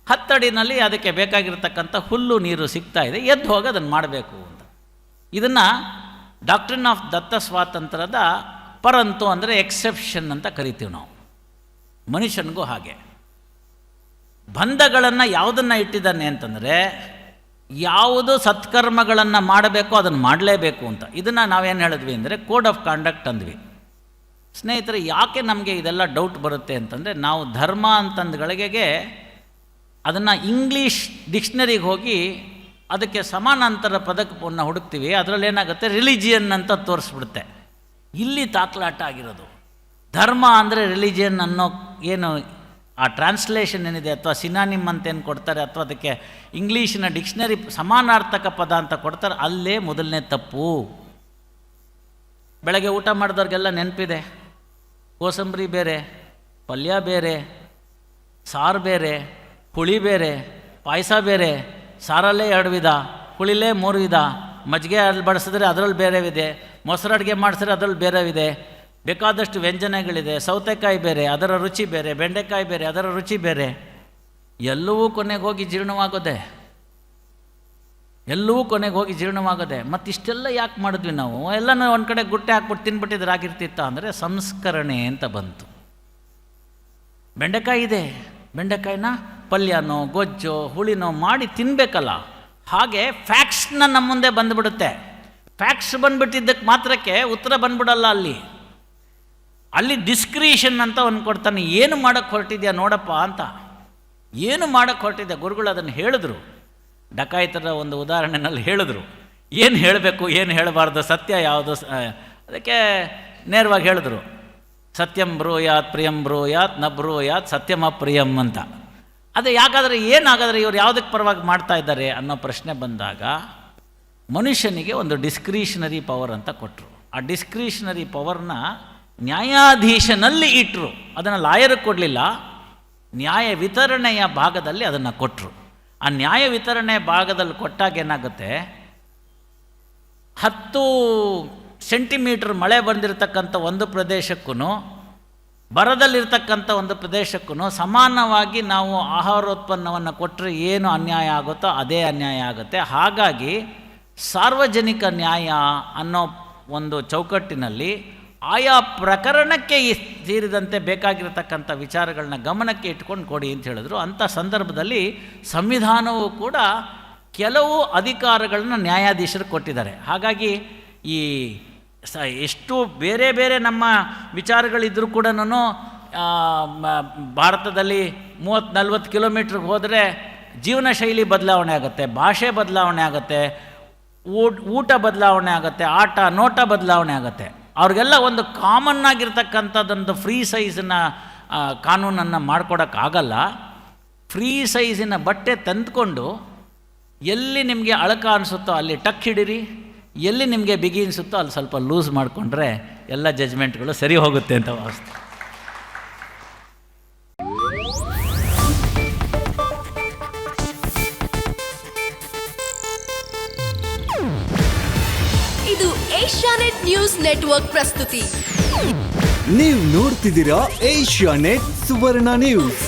10 ಅಡಿನಲ್ಲಿ ಅದಕ್ಕೆ ಬೇಕಾಗಿರ್ತಕ್ಕಂಥ ಹುಲ್ಲು ನೀರು ಸಿಗ್ತಾ ಇದೆ, ಎದ್ದು ಹೋಗಿ ಅದನ್ನು ಮಾಡಬೇಕು ಅಂತ. ಇದನ್ನು ಡಾಕ್ಟ್ರಿನ್ ಆಫ್ ದತ್ತ ಸ್ವಾತಂತ್ರ್ಯದ ಪರಂತು ಅಂದರೆ ಎಕ್ಸೆಪ್ಷನ್ ಅಂತ ಕರಿತೀವಿ ನಾವು. ಮನುಷ್ಯನಿಗೂ ಹಾಗೆ ಬಂಧಗಳನ್ನು ಯಾವುದನ್ನು ಇಟ್ಟಿದ್ದಾನೆ ಅಂತಂದರೆ, ಯಾವುದು ಸತ್ಕರ್ಮಗಳನ್ನು ಮಾಡಬೇಕು ಅದನ್ನು ಮಾಡಲೇಬೇಕು ಅಂತ. ಇದನ್ನು ನಾವೇನು ಹೇಳಿದ್ವಿ ಅಂದರೆ ಕೋಡ್ ಆಫ್ ಕಾಂಡಕ್ಟ್ ಅಂದ್ವಿ. ಸ್ನೇಹಿತರೆ, ಯಾಕೆ ನಮಗೆ ಇದೆಲ್ಲ ಡೌಟ್ ಬರುತ್ತೆ ಅಂತಂದರೆ, ನಾವು ಧರ್ಮ ಅಂತಂದ್ಗಳಿಗೆ ಅದನ್ನು ಇಂಗ್ಲೀಷ್ ಡಿಕ್ಷನರಿಗೆ ಹೋಗಿ ಅದಕ್ಕೆ ಸಮಾನಾಂತರ ಪದಕವನ್ನು ಹುಡುಕ್ತೀವಿ, ಅದರಲ್ಲಿ ಏನಾಗುತ್ತೆ ರಿಲಿಜಿಯನ್ ಅಂತ ತೋರಿಸ್ಬಿಡುತ್ತೆ. ಇಲ್ಲಿ ತಾಕ್ಲಾಟ ಆಗಿರೋದು. ಧರ್ಮ ಅಂದರೆ ರಿಲಿಜಿಯನ್ ಅನ್ನೋ ಏನು ಆ ಟ್ರಾನ್ಸ್ಲೇಷನ್ ಏನಿದೆ, ಅಥವಾ ಸಿನಾನಿಮ್ ಅಂತ ಏನು ಕೊಡ್ತಾರೆ, ಅಥವಾ ಅದಕ್ಕೆ ಇಂಗ್ಲೀಷಿನ ಡಿಕ್ಷನರಿ ಸಮಾನಾರ್ಥಕ ಪದ ಅಂತ ಕೊಡ್ತಾರೆ, ಅಲ್ಲೇ ಮೊದಲನೇ ತಪ್ಪು. ಬೆಳಗ್ಗೆ ಊಟ ಮಾಡಿದವ್ರಿಗೆಲ್ಲ ನೆನಪಿದೆ, ಕೋಸಂಬರಿ ಬೇರೆ, ಪಲ್ಯ ಬೇರೆ, ಸಾರು ಬೇರೆ, ಹುಳಿ ಬೇರೆ, ಪಾಯಸ ಬೇರೆ, ಸಾರಲ್ಲೇ 2 ವಿಧ, ಹುಳಿಲೇ 3 ವಿಧ, ಮಜ್ಜಿಗೆ ಅಲ್ಲಿ ಬಡಿಸಿದ್ರೆ ಅದರಲ್ಲಿ ಬೇರೆ ಇದೆ, ಮೊಸರು ಅಡುಗೆ ಮಾಡಿಸಿದ್ರೆ ಅದರಲ್ಲಿ ಬೇರೆ ಇದೆ, ಬೇಕಾದಷ್ಟು ವ್ಯಂಜನಗಳಿದೆ. ಸೌತೆಕಾಯಿ ಬೇರೆ, ಅದರ ರುಚಿ ಬೇರೆ, ಬೆಂಡೆಕಾಯಿ ಬೇರೆ, ಅದರ ರುಚಿ ಬೇರೆ. ಎಲ್ಲವೂ ಕೊನೆಗೆ ಹೋಗಿ ಜೀರ್ಣವಾಗೋದೆ, ಎಲ್ಲವೂ ಕೊನೆಗೆ ಹೋಗಿ ಜೀರ್ಣವಾಗೋದೆ. ಮತ್ತು ಇಷ್ಟೆಲ್ಲ ಯಾಕೆ ಮಾಡಿದ್ವಿ ನಾವು? ಎಲ್ಲನೂ ಒಂದು ಕಡೆ ಗುಟ್ಟೆ ಹಾಕ್ಬಿಟ್ಟು ತಿನ್ಬಿಟ್ಟಿದ್ರೆ ಆಗಿರ್ತಿತ್ತ ಅಂದರೆ ಸಂಸ್ಕರಣೆ ಅಂತ ಬಂತು. ಬೆಂಡೆಕಾಯಿ ಇದೆ, ಬೆಂಡೆಕಾಯಿನ ಪಲ್ಯನೋ ಗೊಜ್ಜೋ ಹುಳಿನೋ ಮಾಡಿ ತಿನ್ನಬೇಕಲ್ಲ. ಹಾಗೆ ಫ್ಯಾಕ್ಟ್ಸ್ನ ನಮ್ಮ ಮುಂದೆ ಬಂದುಬಿಡುತ್ತೆ. ಫ್ಯಾಕ್ಟ್ಸ್ ಬಂದುಬಿಟ್ಟಿದ್ದಕ್ಕೆ ಮಾತ್ರಕ್ಕೆ ಉತ್ತರ ಬಂದ್ಬಿಡಲ್ಲ. ಅಲ್ಲಿ ಡಿಸ್ಕ್ರಿಷನ್ ಅಂತ ಒಂದು ಕೊಡ್ತಾನೆ. ಏನು ಮಾಡೋಕ್ಕೆ ಹೊರಟಿದ್ಯಾ ನೋಡಪ್ಪ ಅಂತ. ಏನು ಮಾಡೋಕ್ಕೆ ಹೊರಟಿದ್ಯಾ? ಗುರುಗಳು ಅದನ್ನು ಹೇಳಿದ್ರು. ಡಕಾಯಿತರ ಒಂದು ಉದಾಹರಣೆನಲ್ಲಿ ಹೇಳಿದ್ರು, ಏನು ಹೇಳಬೇಕು ಏನು ಹೇಳಬಾರ್ದು, ಸತ್ಯ ಯಾವುದು. ಅದಕ್ಕೆ ನೇರವಾಗಿ ಹೇಳಿದ್ರು, ಸತ್ಯಂ ಬ್ರೂಯಾತ್ ಪ್ರಿಯಂ ಬ್ರೂಯಾತ್ ನ ಬ್ರೂಯಾತ್ ಸತ್ಯಮ ಪ್ರಿಯಂ ಅಂತ. ಅದು ಯಾಕಾದರೆ ಏನಾಗಾದರೆ ಇವರು ಯಾವುದಕ್ಕೆ ಪರವಾಗಿ ಮಾಡ್ತಾ ಇದ್ದಾರೆ ಅನ್ನೋ ಪ್ರಶ್ನೆ ಬಂದಾಗ ಮನುಷ್ಯನಿಗೆ ಒಂದು ಡಿಸ್ಕ್ರಿಷನರಿ ಪವರ್ ಅಂತ ಕೊಟ್ಟರು. ಆ ಡಿಸ್ಕ್ರಿಷನರಿ ಪವರ್ನ ನ್ಯಾಯಾಧೀಶನಲ್ಲಿ ಇಟ್ಟರು. ಅದನ್ನು ಲಾಯರಿಗೆ ಕೊಡಲಿಲ್ಲ, ನ್ಯಾಯ ವಿತರಣೆಯ ಭಾಗದಲ್ಲಿ ಅದನ್ನು ಕೊಟ್ಟರು. ಆ ನ್ಯಾಯ ವಿತರಣೆ ಭಾಗದಲ್ಲಿ ಕೊಟ್ಟಾಗ ಏನಾಗುತ್ತೆ, 10 ಸೆಂಟಿಮೀಟರ್ ಮಳೆ ಬಂದಿರತಕ್ಕಂಥ ಒಂದು ಪ್ರದೇಶಕ್ಕೂ ಬರದಲ್ಲಿರ್ತಕ್ಕಂಥ ಒಂದು ಪ್ರದೇಶಕ್ಕೂ ಸಮಾನವಾಗಿ ನಾವು ಆಹಾರೋತ್ಪನ್ನವನ್ನು ಕೊಟ್ಟರೆ ಏನು ಅನ್ಯಾಯ ಆಗುತ್ತೋ ಅದೇ ಅನ್ಯಾಯ ಆಗುತ್ತೆ. ಹಾಗಾಗಿ ಸಾರ್ವಜನಿಕ ನ್ಯಾಯ ಅನ್ನೋ ಒಂದು ಚೌಕಟ್ಟಿನಲ್ಲಿ ಆಯಾ ಪ್ರಕರಣಕ್ಕೆ ಸೇರಿದಂತೆ ಬೇಕಾಗಿರತಕ್ಕಂಥ ವಿಚಾರಗಳನ್ನ ಗಮನಕ್ಕೆ ಇಟ್ಕೊಂಡು ಕೊಡಿ ಅಂತ ಹೇಳಿದ್ರು. ಅಂಥ ಸಂದರ್ಭದಲ್ಲಿ ಸಂವಿಧಾನವೂ ಕೂಡ ಕೆಲವು ಅಧಿಕಾರಗಳನ್ನ ನ್ಯಾಯಾಧೀಶರು ಕೊಟ್ಟಿದ್ದಾರೆ. ಹಾಗಾಗಿ ಈ ಎಷ್ಟು ಬೇರೆ ಬೇರೆ ನಮ್ಮ ವಿಚಾರಗಳಿದ್ದರೂ ಕೂಡ ಭಾರತದಲ್ಲಿ 30-40 ಕಿಲೋಮೀಟ್ರಿಗೆ ಹೋದರೆ ಜೀವನ ಶೈಲಿ ಬದಲಾವಣೆ ಆಗುತ್ತೆ, ಭಾಷೆ ಬದಲಾವಣೆ ಆಗುತ್ತೆ, ಊಟ ಬದಲಾವಣೆ ಆಗುತ್ತೆ, ಆಟ ನೋಟ ಬದಲಾವಣೆ ಆಗುತ್ತೆ. ಅವ್ರಿಗೆಲ್ಲ ಒಂದು ಕಾಮನ್ ಆಗಿರ್ತಕ್ಕಂಥದ್ದೊಂದು ಫ್ರೀ ಸೈಜಿನ ಕಾನೂನನ್ನು ಮಾಡ್ಕೊಡೋಕ್ಕಾಗಲ್ಲ. ಫ್ರೀ ಸೈಜಿನ ಬಟ್ಟೆ ತಂದುಕೊಂಡು ಎಲ್ಲಿ ನಿಮಗೆ ಅಳಕ ಅನಿಸುತ್ತೋ ಅಲ್ಲಿ ಟಕ್ ಹಿಡಿರಿ, ಎಲ್ಲಿ ನಿಮಗೆ ಬಿಗಿ ಅನಿಸುತ್ತೋ ಅಲ್ಲಿ ಸ್ವಲ್ಪ ಲೂಸ್ ಮಾಡಿಕೊಂಡ್ರೆ ಎಲ್ಲ ಜಜ್ಮೆಂಟ್ಗಳು ಸರಿ ಹೋಗುತ್ತೆ ಅಂತ ವಾಸ್ತು. ಇದು ಏಷ್ಯಾನೆಟ್ ನ್ಯೂಸ್ ನೆಟ್ವರ್ಕ್ ಪ್ರಸ್ತುತಿ. ನೀವು ನೋಡ್ತಿದ್ದೀರಾ ಏಷ್ಯಾನೆಟ್ ಸುವರ್ಣ ನ್ಯೂಸ್.